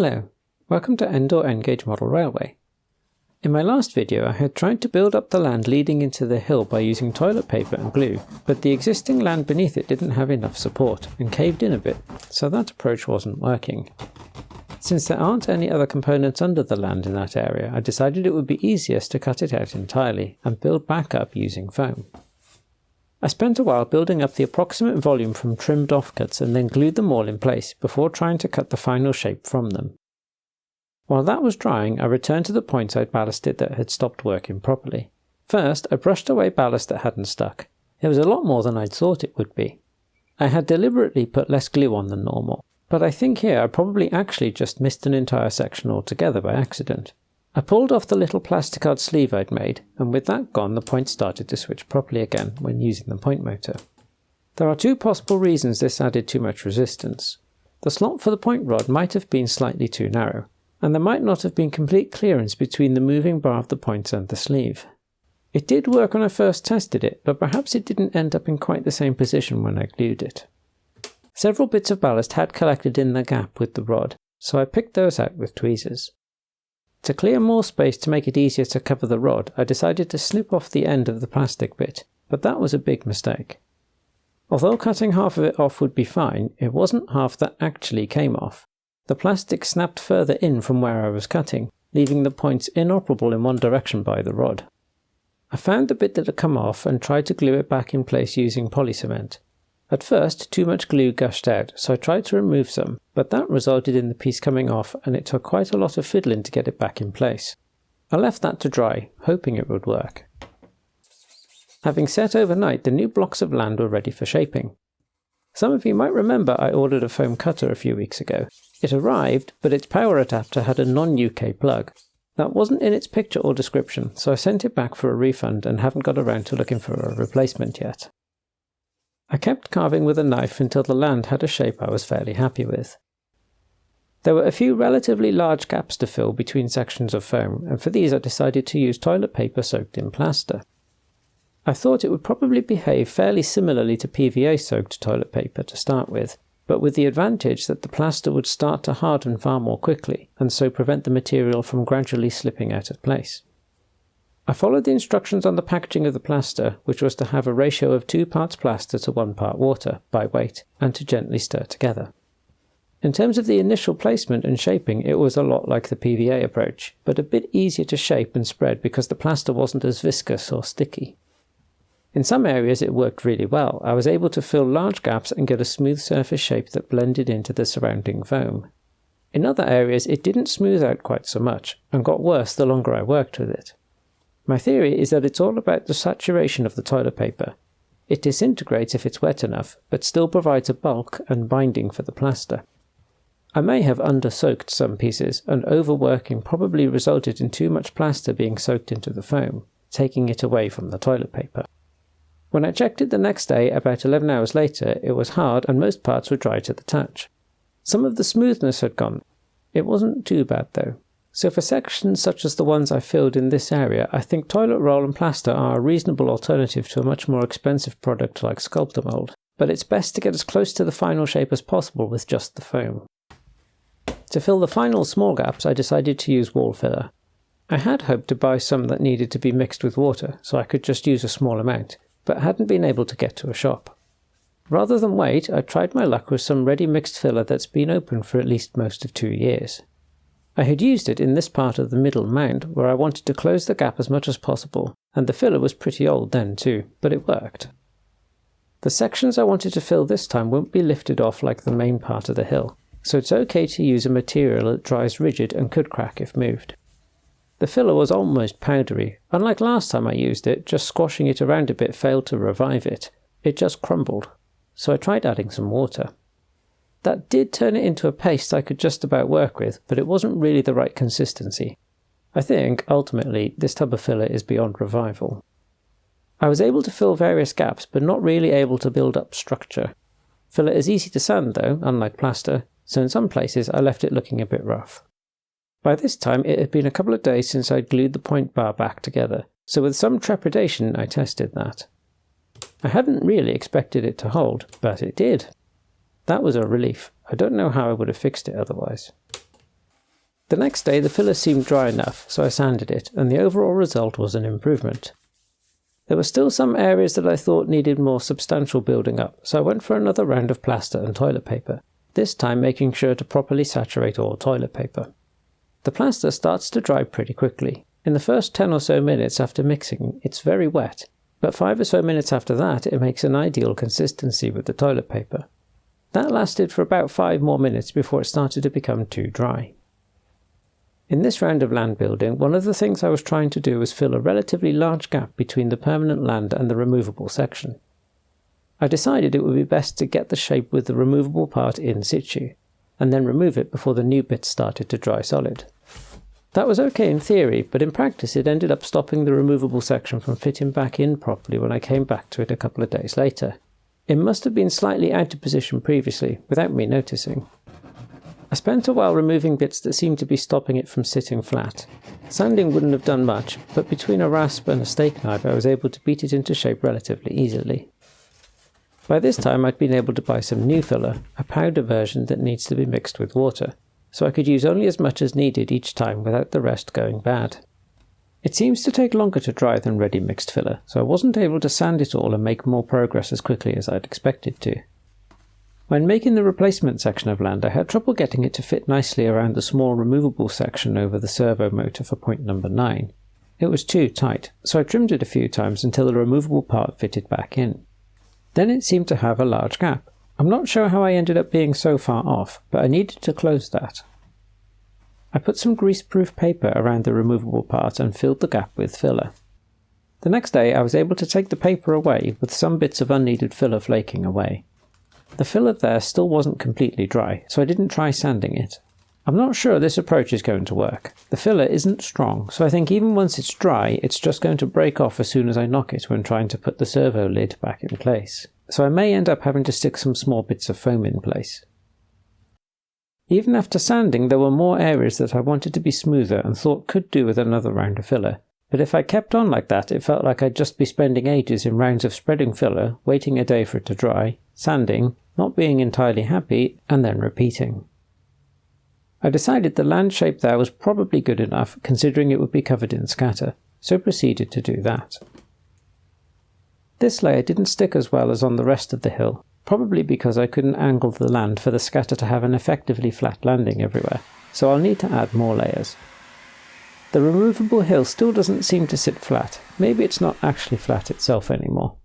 Hello, welcome to End Gauge Model Railway. In my last video I had tried to build up the land leading into the hill by using toilet paper and glue, but the existing land beneath it didn't have enough support and caved in a bit, so that approach wasn't working. Since there aren't any other components under the land in that area, I decided it would be easiest to cut it out entirely and build back up using foam. I spent a while building up the approximate volume from trimmed offcuts and then glued them all in place before trying to cut the final shape from them. While that was drying, I returned to the points I'd ballasted that had stopped working properly. First, I brushed away ballast that hadn't stuck. It was a lot more than I'd thought it would be. I had deliberately put less glue on than normal, but I think here I probably actually just missed an entire section altogether by accident. I pulled off the little plasticard sleeve I'd made, and with that gone the points started to switch properly again when using the point motor. There are two possible reasons this added too much resistance. The slot for the point rod might have been slightly too narrow, and there might not have been complete clearance between the moving bar of the points and the sleeve. It did work when I first tested it, but perhaps it didn't end up in quite the same position when I glued it. Several bits of ballast had collected in the gap with the rod, so I picked those out with tweezers. To clear more space to make it easier to cover the rod, I decided to snip off the end of the plastic bit, but that was a big mistake. Although cutting half of it off would be fine, it wasn't half that actually came off. The plastic snapped further in from where I was cutting, leaving the points inoperable in one direction by the rod. I found the bit that had come off and tried to glue it back in place using polycement. At first, too much glue gushed out, so I tried to remove some, but that resulted in the piece coming off and it took quite a lot of fiddling to get it back in place. I left that to dry, hoping it would work. Having set overnight, the new blocks of land were ready for shaping. Some of you might remember I ordered a foam cutter a few weeks ago. It arrived, but its power adapter had a non-UK plug. That wasn't in its picture or description, so I sent it back for a refund and haven't got around to looking for a replacement yet. I kept carving with a knife until the land had a shape I was fairly happy with. There were a few relatively large gaps to fill between sections of foam, and for these I decided to use toilet paper soaked in plaster. I thought it would probably behave fairly similarly to PVA soaked toilet paper to start with, but with the advantage that the plaster would start to harden far more quickly, and so prevent the material from gradually slipping out of place. I followed the instructions on the packaging of the plaster, which was to have a ratio of 2 parts plaster to 1 part water, by weight, and to gently stir together. In terms of the initial placement and shaping, it was a lot like the PVA approach, but a bit easier to shape and spread because the plaster wasn't as viscous or sticky. In some areas it worked really well. I was able to fill large gaps and get a smooth surface shape that blended into the surrounding foam. In other areas it didn't smooth out quite so much, and got worse the longer I worked with it. My theory is that it's all about the saturation of the toilet paper. It disintegrates if it's wet enough, but still provides a bulk and binding for the plaster. I may have under-soaked some pieces, and overworking probably resulted in too much plaster being soaked into the foam, taking it away from the toilet paper. When I checked it the next day, about 11 hours later, it was hard and most parts were dry to the touch. Some of the smoothness had gone. It wasn't too bad though. So for sections such as the ones I filled in this area, I think toilet roll and plaster are a reasonable alternative to a much more expensive product like sculptor mould, but it's best to get as close to the final shape as possible with just the foam. To fill the final small gaps, I decided to use wall filler. I had hoped to buy some that needed to be mixed with water, so I could just use a small amount, but hadn't been able to get to a shop. Rather than wait, I tried my luck with some ready mixed filler that's been open for at least most of 2 years. I had used it in this part of the middle mound where I wanted to close the gap as much as possible, and the filler was pretty old then too, but it worked. The sections I wanted to fill this time won't be lifted off like the main part of the hill, so it's okay to use a material that dries rigid and could crack if moved. The filler was almost powdery. Unlike last time I used it, just squashing it around a bit failed to revive it. It just crumbled, so I tried adding some water. That did turn it into a paste I could just about work with, but it wasn't really the right consistency. I think, ultimately, this tub of filler is beyond revival. I was able to fill various gaps, but not really able to build up structure. Filler is easy to sand though, unlike plaster, so in some places I left it looking a bit rough. By this time it had been a couple of days since I'd glued the point bar back together, so with some trepidation I tested that. I hadn't really expected it to hold, but it did. That was a relief. I don't know how I would have fixed it otherwise. The next day the filler seemed dry enough, so I sanded it, and the overall result was an improvement. There were still some areas that I thought needed more substantial building up, so I went for another round of plaster and toilet paper, this time making sure to properly saturate all toilet paper. The plaster starts to dry pretty quickly. In the first 10 or so minutes after mixing, it's very wet, but 5 or so minutes after that it makes an ideal consistency with the toilet paper. That lasted for about 5 more minutes before it started to become too dry. In this round of land building, one of the things I was trying to do was fill a relatively large gap between the permanent land and the removable section. I decided it would be best to get the shape with the removable part in situ, and then remove it before the new bits started to dry solid. That was okay in theory, but in practice it ended up stopping the removable section from fitting back in properly when I came back to it a couple of days later. It must have been slightly out of position previously, without me noticing. I spent a while removing bits that seemed to be stopping it from sitting flat. Sanding wouldn't have done much, but between a rasp and a steak knife I was able to beat it into shape relatively easily. By this time I'd been able to buy some new filler, a powder version that needs to be mixed with water, so I could use only as much as needed each time without the rest going bad. It seems to take longer to dry than ready mixed filler, so I wasn't able to sand it all and make more progress as quickly as I'd expected to. When making the replacement section of land, I had trouble getting it to fit nicely around the small removable section over the servo motor for point number 9. It was too tight, so I trimmed it a few times until the removable part fitted back in. Then it seemed to have a large gap. I'm not sure how I ended up being so far off, but I needed to close that. I put some greaseproof paper around the removable part and filled the gap with filler. The next day I was able to take the paper away with some bits of unneeded filler flaking away. The filler there still wasn't completely dry, so I didn't try sanding it. I'm not sure this approach is going to work. The filler isn't strong, so I think even once it's dry, it's just going to break off as soon as I knock it when trying to put the servo lid back in place. So I may end up having to stick some small bits of foam in place. Even after sanding, there were more areas that I wanted to be smoother and thought could do with another round of filler. But if I kept on like that, it felt like I'd just be spending ages in rounds of spreading filler, waiting a day for it to dry, sanding, not being entirely happy, and then repeating. I decided the land shape there was probably good enough, considering it would be covered in scatter, so proceeded to do that. This layer didn't stick as well as on the rest of the hill, probably because I couldn't angle the land for the scatter to have an effectively flat landing everywhere, so I'll need to add more layers. The removable hill still doesn't seem to sit flat. Maybe it's not actually flat itself anymore.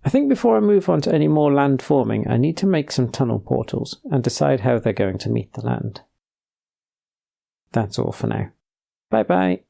I think before I move on to any more land forming, I need to make some tunnel portals and decide how they're going to meet the land. That's all for now. Bye bye.